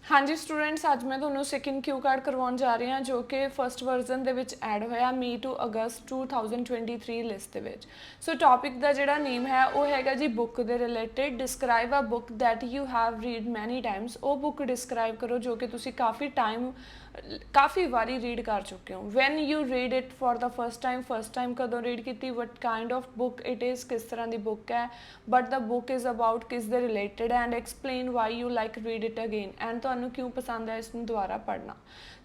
हाँ जी स्टूडेंट्स, अज मैं ਤੁਹਾਨੂੰ ਸੈਕਿੰਡ क्यू कार्ड करवाਉਣ जा रही ਹਾਂ जो कि फस्ट वर्जन ਦੇ ਵਿੱਚ ਐਡ ਹੋਇਆ ਮਈ ਟੂ ਅਗਸਤ 2023 ਲਿਸਟ ਦੇ ਵਿੱਚ। ਸੋ ਟੌਪਿਕ ਦਾ ਜਿਹੜਾ ਨੇਮ ਹੈ ਉਹ ਹੈਗਾ ਜੀ ਬੁੱਕ ਦੇ related. Describe a book that you have read many times. ਉਹ ਬੁੱਕ ਡਿਸਕ੍ਰਾਈਬ ਕਰੋ ਜੋ ਕਿ ਤੁਸੀਂ ਕਾਫੀ ਵਾਰੀ ਰੀਡ ਕਰ ਚੁੱਕੇ ਹੋ। When you read it for the first time ਕਦੋਂ ਰੀਡ ਕੀਤੀ, what kind of book it is, किस तरह की बुक है, but the book is about किस दे related, and explain why you like read it again, and ਤੁਹਾਨੂੰ क्यों पसंद है इसमें दोबारा पढ़ना।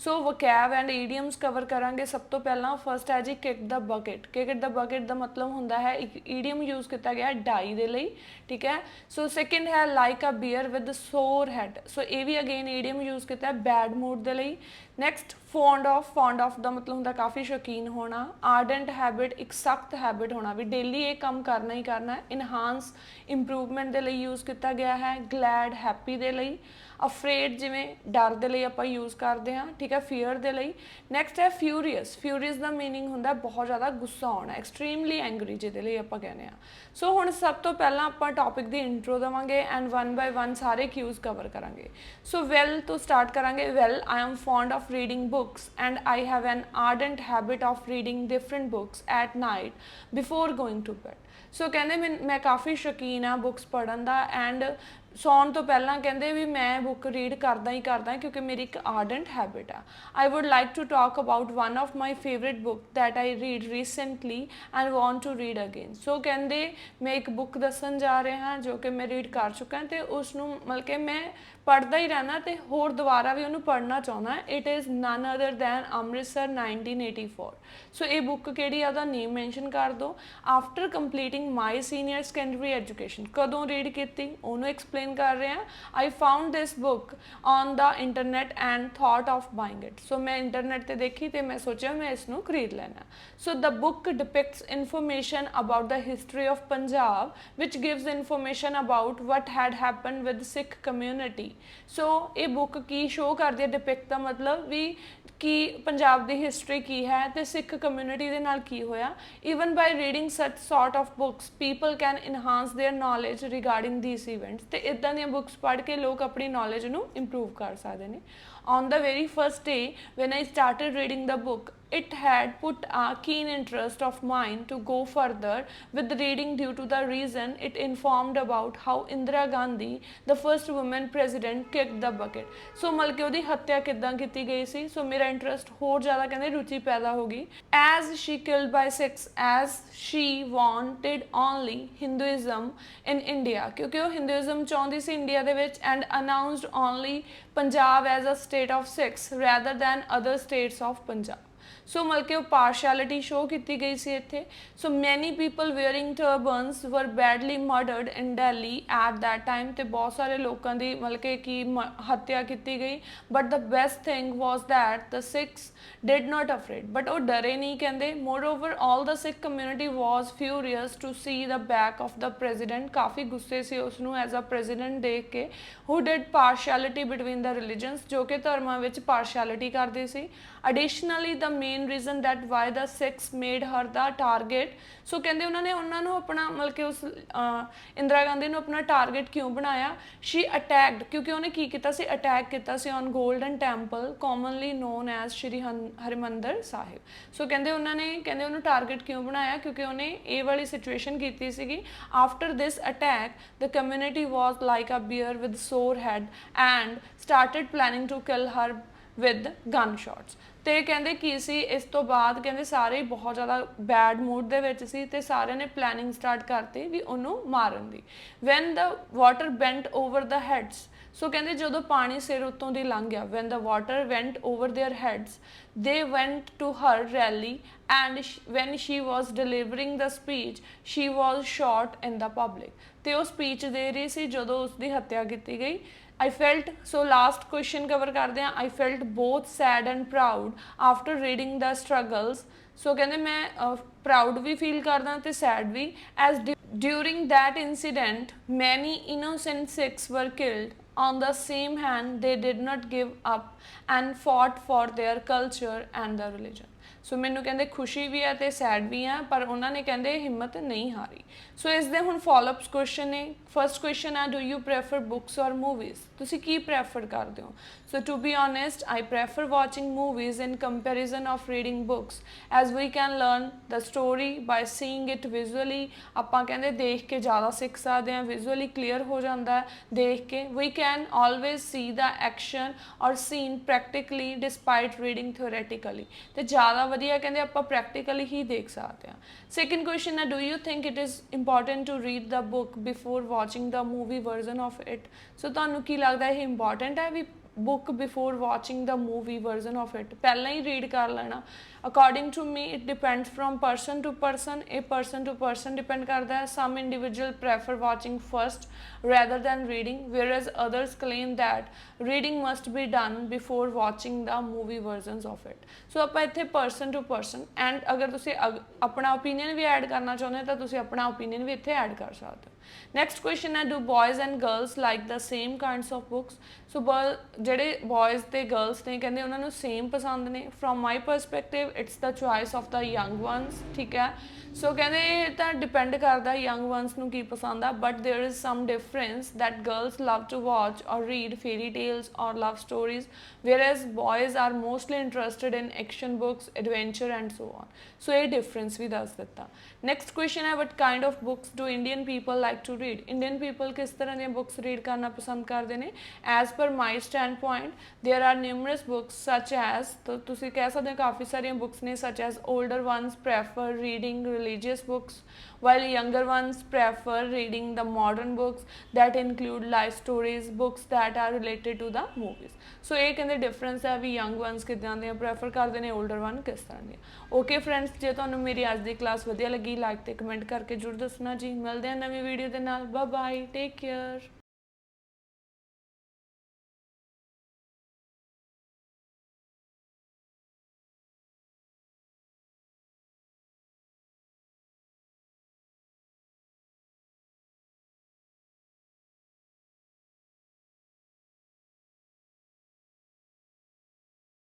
So vocab and idioms cover करांगे। सब तो पहला फस्ट है जी kick the bucket. Kick the bucket का मतलब होंदा है एक ईडियम यूज़ किया गया डाई दे लई, ठीक है। सो सेकंड है like a bear with sore had. सो ये भी अगेन ईडियम यूज़ किया बैड मूड दे लई। नैक्सट फॉन्ड ऑफ का मतलब होंदा काफ़ी शौकीन होना। आर्डेंट हैबिट एक सख्त हैबिट होना भी डेली ये काम करना ही करना है। इनहांस इंप्रूवमेंट के लिए यूज़ किया गया है। ग्लैड हैप्पी के लिए। अफ्रेड जिमें डर के लिए आप यूज़ करते हैं, ठीक है, फीयर के लिए। नैक्सट है फ्यूरीअस। फ्यूरीअस का मीनिंग होंदा बहुत ज़्यादा गुस्सा आना, एक्सट्रीमली एंग्री जिहदे लिए आप कहने हैं। सो हुण सब तो पहला आप टॉपिक की इंट्रो देवांगे एंड वन बाय वन सारे क्यूज़ कवर करांगे। सो वैल तो स्टार्ट करांगे। Well I am fond of reading books and I have an ardent habit of reading different books at night before going to bed. So कहते मैं काफ़ी शौकीन हाँ books पढ़न का, एंड सौन तो पहला कहते भी मैं बुक रीड करदा ही करदा क्योंकि मेरी एक आर्डेंट हैबिट है। I would like to talk about one of my favourite book that I read recently and want to read again. So कहते मैं एक बुक दसन जा रहे हैं जो कि मैं रीड कर चुका तो उसनों मतलब कि मैं पढ़ता ही रहना तो होर दोबारा भी उन्होंने पढ़ना चाहना। It is none other than Amritsar 1984। So ये बुक किहड़ी आ, नेम मैंशन कर दो। After completing my senior secondary education कदों रीड की उन्होंने एक्सप्लेन कर रहे हैं। I found this book on the internet and thought of buying it. So मैं इंटरनेट पर देखी तो मैं सोचा मैं इसनों खरीद लेना। So the book depicts information about the history of Punjab which gives information about what had happen with Sikh community. So ये बुक की शो करती है, डिपिक्ट का मतलब भी कि पंजाब की हिस्टरी की है तो सिख कम्यूनिटी के नाल की होया। Even by reading such sort of books people can enhance their knowledge regarding these events. तो इदां दी बुक्स पढ़ के लोग अपनी नॉलेज नूं इंप्रूव कर सकते हैं। On the very first day when I started reading the book, it had put a keen interest of mine to go further with reading due to the reason it informed about how Indira Gandhi, the first woman president, kicked the bucket. So मतलब कि ਉਹਦੀ हत्या किदां की गई सी। सो मेरा interest होर ज़्यादा कहते रुचि पैदा होगी। As she killed by Sikhs, as she wanted only Hinduism in India, क्योंकि वो हिंदुइज़म चाहती सी इंडिया दे विच, and announced only Punjab as a state of Sikhs rather than other states of Punjab. सो मतलब कि पार्शैलिटी शो की गई सी इत्थे। So many people wearing turbans were badly murdered in Delhi at that time. तो बहुत सारे लोगों की मतलब कि हत्या की गई। But the best thing was that the Sikhs did not afraid. But वो डरे नहीं कहते। Moreover all the Sikh community was furious to see the back of the president. काफ़ी गुस्से से उसनों एज अ प्रेजिडेंट देख के। Who did partiality between the religions, जो कि धर्मां विच पार्शैलिटी करते सी। Additionally the main reason that why the Sikhs made her the target. सो कहते उन्होंने अपना मतलब कि उस इंदिरा गांधी ने अपना टारगेट क्यों बनाया। शी अटैक्ड क्योंकि उन्हें की किया सी, अटैक किया on Golden Temple commonly known as Shri Harmandir Sahib. So कहते उन्होंने टारगेट क्यों बनाया क्योंकि उन्हें ये वाली सिचुएशन की सी। After this attack the community was like a bear with sore head and started planning to kill her with gun shots. तो कहते की सी इस तो बाद कहते सारे बहुत ज़्यादा बैड मूड दे विच सी ते सारे ने प्लैनिंग स्टार्ट करती भी उन्होंने मारन दी। When the water went over the heads. So कहते जो पानी सिर उत्तों दी लंघ गया, when the water went over their heads they went to her rally and when she was delivering the speech she was shot in the public. तो वह स्पीच दे रही सी जो उसकी हत्या की गई। I felt, so last question cover करते हैं। I felt both sad and proud after reading the struggles. So कहते मैं प्राउड भी फील करदा तो सैड भी। As during that incident many innocent Sikhs were killed on the same hand they did not give up and fought for their culture and the religion. ਸੋ ਮੈਨੂੰ ਕਹਿੰਦੇ ਖੁਸ਼ੀ ਵੀ ਹੈ ਤੇ ਸੈਡ ਵੀ ਹੈ, ਪਰ ਉਹਨਾਂ ਨੇ ਕਹਿੰਦੇ ਹਿੰਮਤ ਨਹੀਂ ਹਾਰੀ। ਸੋ ਇਸ ਦੇ ਹੁਣ ਫਾਲੋਅਪਸ ਕੁਐਸਚਨ ਨੇ। ਫਰਸਟ ਕੁਐਸਚਨ ਹੈ, do you prefer books or movies? ਤੁਸੀਂ ਕੀ ਪ੍ਰੈਫਰ ਕਰਦੇ ਹੋ? So to be honest, I prefer watching movies in comparison of reading books, as we can learn the story by seeing it visually. ਆਪਾਂ ਕਹਿੰਦੇ ਦੇਖ ਕੇ ਜ਼ਿਆਦਾ ਸਿੱਖ ਸਕਦੇ ਹਾਂ, ਵਿਜ਼ੂਅਲੀ ਕਲੀਅਰ ਹੋ ਜਾਂਦਾ ਹੈ ਦੇਖ ਕੇ। We can always see the action or scene practically despite reading theoretically, ਤੇ ਜ਼ਿਆਦਾ ਵਧੀਆ ਕਹਿੰਦੇ ਆਪਾਂ ਪ੍ਰੈਕਟੀਕਲੀ ਹੀ ਦੇਖ ਸਕਦੇ ਹਾਂ। ਸੈਕਿੰਡ ਕੁਐਸਚਨ ਹੈ, do you think it is important to read the book before watching the movie version of it? So ਤੁਹਾਨੂੰ ਕੀ ਲੱਗਦਾ ਇਹ ਇੰਪੋਰਟੈਂਟ ਹੈ ਵੀ book before watching the movie version of it ਪਹਿਲਾਂ ਹੀ ਰੀਡ ਕਰ ਲੈਣਾ? according to me it depends from person to person, ਇਹ person to person depend ਕਰਦਾ ਹੈ। some individual prefer watching first rather than reading, whereas others claim that reading must be done before watching the movie versions of it। so ਆਪਾਂ ਇੱਥੇ person to person, and ਅਗਰ ਤੁਸੀਂ ਆਪਣਾ opinion ਵੀ add ਕਰਨਾ ਚਾਹੁੰਦੇ ਹੋ ਤਾਂ ਤੁਸੀਂ ਆਪਣਾ opinion ਵੀ ਇੱਥੇ ਐਡ ਕਰ ਸਕਦੇ ਹੋ। ਨੈਕਸਟ ਕੁਐਸਚਨ ਹੈ, do boys and girls like the same kinds of books? So ਜਿਹੜੇ ਬॉयਜ਼ ਤੇ ਗਰਲਸ ਨੇ ਕਹਿੰਦੇ ਉਹਨਾਂ ਨੂੰ ਸੇਮ ਪਸੰਦ ਨੇ। From my perspective it's the choice of the young ones, ਠੀਕ ਹੈ। ਸੋ ਕਹਿੰਦੇ ਇਹ ਤਾਂ ਡਿਪੈਂਡ ਕਰਦਾ ਯੰਗ ਵਨਸ ਨੂੰ ਕੀ ਪਸੰਦ ਆ, but there is some difference that girls love to watch or read fairy tales or love stories, whereas boys are mostly interested in action books, adventure and so on। so ਇਹ difference ਵੀ ਦੱਸ ਦਿੱਤਾ। next question ਹੈ, what kind of books do Indian people like to read? Indian people ਕਿਸ ਤਰ੍ਹਾਂ ਦੀਆਂ books read ਕਰਨਾ ਪਸੰਦ ਕਰਦੇ ਨੇ? as per my standpoint there are numerous books such as, ਤਾਂ ਤੁਸੀਂ ਕਹਿ ਸਕਦੇ ਹੋ ਕਾਫੀ ਸਾਰੀਆਂ books ਨੇ, such as older ones prefer reading religious books while younger ones prefer reading the modern books that include life stories, books that are related to the movies। so ਇਹ ਕਹਿੰਦੇ difference ਹੈ ਵੀ ਯੰਗ ਵਨਸ ਕਿੱਦਾਂ ਦੀਆਂ prefer ਕਰਦੇ ਨੇ, older one ਕਿਸ ਤਰ੍ਹਾਂ ਦੀਆਂ। ਓਕੇ ਫਰੈਂਡਸ, ਜੇ ਤੁਹਾਨੂੰ ਮੇਰੀ ਅੱਜ ਦੀ ਕਲਾਸ ਵਧੀਆ ਲੱਗੀ ਲਾਈਕ ਤੇ ਕਮੈਂਟ ਕਰਕੇ ਜ਼ਰੂਰ ਦੱਸਣਾ ਜੀ। ਮਿਲਦੇ ਹਾਂ ਨਵੀਂ ਵੀਡੀਓ ਦੇ ਨਾਲ। Bye bye, take care.